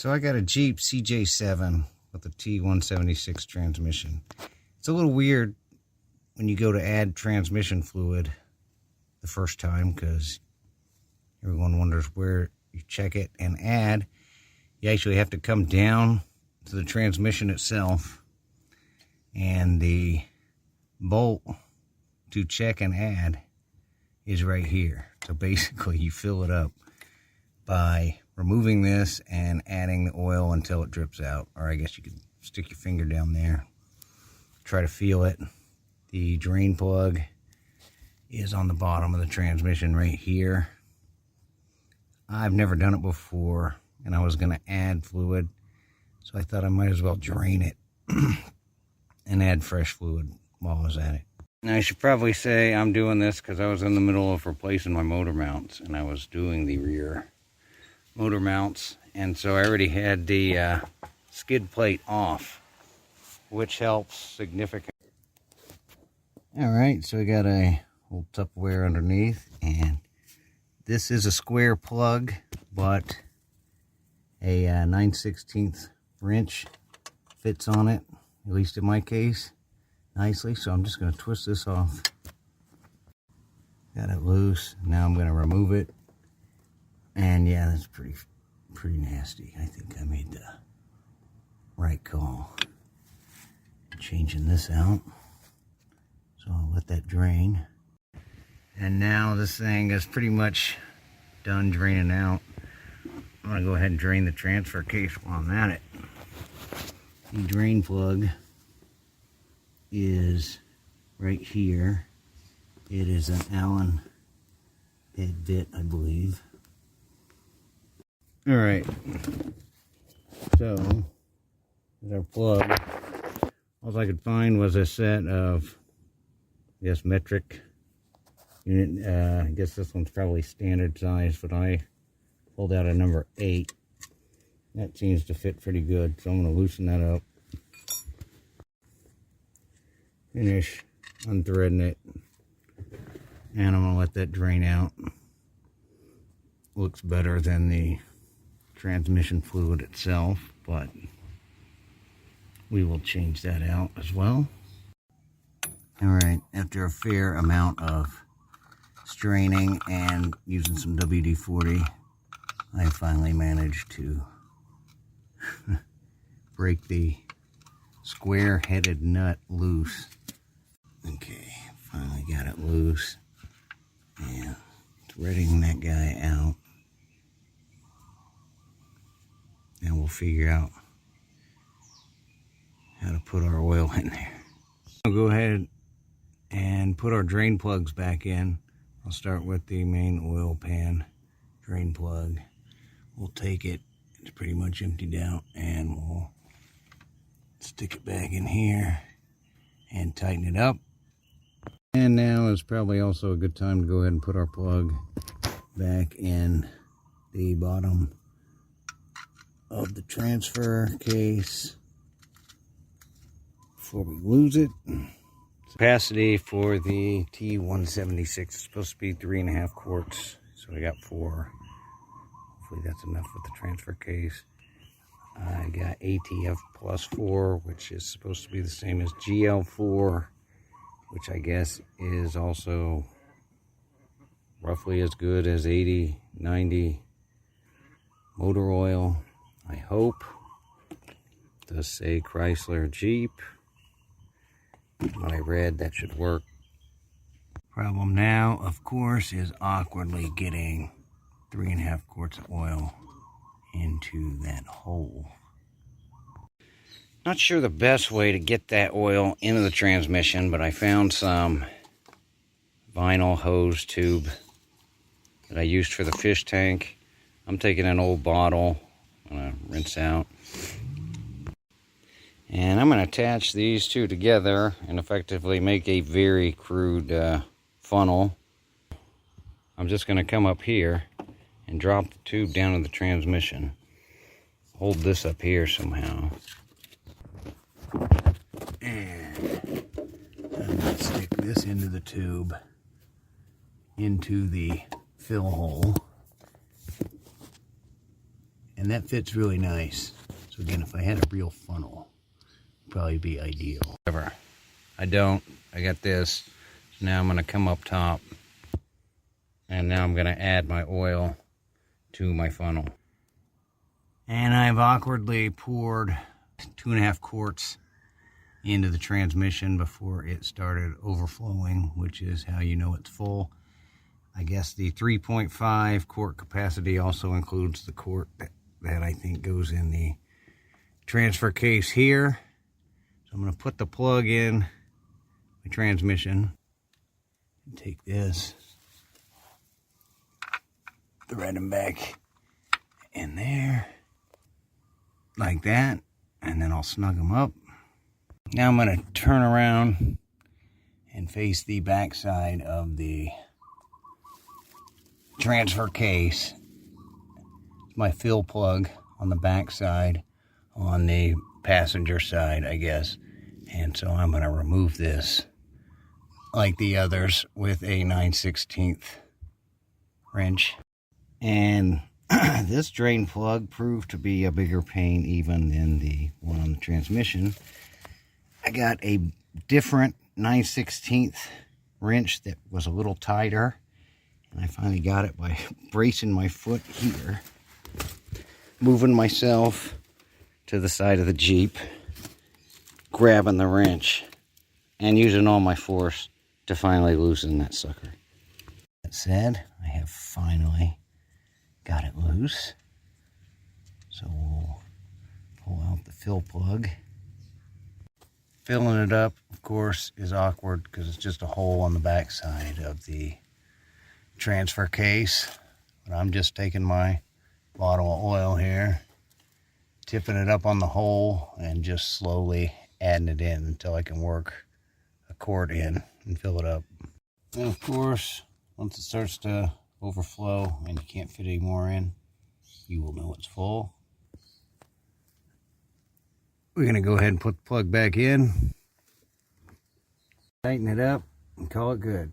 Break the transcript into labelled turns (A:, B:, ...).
A: So I got a Jeep cj7 with a t176 transmission. It's a little weird when you go to add transmission fluid the first time, because everyone wonders where you check it and add. You actually have to come down to the transmission itself, and the bolt to check and add is right here. So basically you fill it up by removing this and adding the oil until it drips out. Or I guess you could stick your finger down there, try to feel it. The drain plug is on the bottom of the transmission right here. I've never done it before, and I was going to add fluid, so I thought I might as well drain it and add fresh fluid while I was at it. Now I should probably say I'm doing this because I was in the middle of replacing my motor mounts, and I was doing the rear motor mounts, and so I already had the skid plate off, which helps significantly. Alright, so we got a little Tupperware underneath, and this is a square plug, but a 9/16 wrench fits on it, at least in my case, nicely. So I'm just going to twist this off. Got it loose. Now I'm going to remove it. And yeah, that's pretty nasty. I think I made the right call. Changing this out. So I'll let that drain. And now this thing is pretty much done draining out. I'm going to go ahead and drain the transfer case while I'm at it. The drain plug is right here. It is an Allen head bit, I believe. Alright, so there's our plug. All I could find was a set of, I guess, metric unit. I guess this one's probably standard size, but I pulled out a number 8. That seems to fit pretty good, so I'm going to loosen that up. Finish unthreading it, and I'm going to let that drain out. Looks better than the transmission fluid itself, but we will change that out as well. Alright, after a fair amount of straining and using some WD-40, I finally managed to break the square-headed nut loose. Okay, finally got it loose, and threading that guy out, and we'll figure out how to put our oil in there. I'll go ahead and put our drain plugs back in. I'll start with the main oil pan drain plug. We'll take it, it's pretty much emptied out, and we'll stick it back in here and tighten it up. And now is probably also a good time to go ahead and put our plug back in the bottom of the transfer case before we lose it. Capacity for the T176 is supposed to be 3.5 quarts, so we got 4. Hopefully that's enough with the transfer case. I got ATF plus 4, which is supposed to be the same as GL4, which I guess is also roughly as good as 80, 90 motor oil, I hope. It does say Chrysler Jeep. What I read, that should work. Problem now, of course, is awkwardly getting 3.5 quarts of oil into that hole. Not sure the best way to get that oil into the transmission, but I found some vinyl hose tube that I used for the fish tank. I'm taking an old bottle, I'm gonna rinse out, and I'm gonna attach these two together and effectively make a very crude funnel. I'm just gonna come up here and drop the tube down in the transmission. Hold this up here somehow. And I'm going to stick this into the tube, into the fill hole. And that fits really nice. So again, if I had a real funnel, it'd probably be ideal. However, I don't. I got this. Now I'm going to come up top. And now I'm going to add my oil to my funnel. And I've awkwardly poured 2.5 quarts into the transmission before it started overflowing, which is how you know it's full. I guess the 3.5 quart capacity also includes the quart that I think goes in the transfer case here. So I'm going to put the plug in the transmission and take this, thread them back in there like that, and then I'll snug them up. Now I'm going to turn around and face the back side of the transfer case. My fill plug on the back side, on the passenger side, I guess. And so I'm going to remove this like the others with a 9/16 wrench. And this drain plug proved to be a bigger pain even than the one on the transmission. I got a different 9/16 wrench that was a little tighter, and I finally got it by bracing my foot here, moving myself to the side of the Jeep, grabbing the wrench, and using all my force to finally loosen that sucker. That said, I have finally got it loose. So we'll pull out the fill plug. Filling it up, of course, is awkward because it's just a hole on the back side of the transfer case. But I'm just taking my bottle of oil here, tipping it up on the hole, and just slowly adding it in until I can work a quart in and fill it up. And of course, once it starts to overflow and you can't fit any more in, you will know it's full. We're going to go ahead and put the plug back in, tighten it up, and call it good.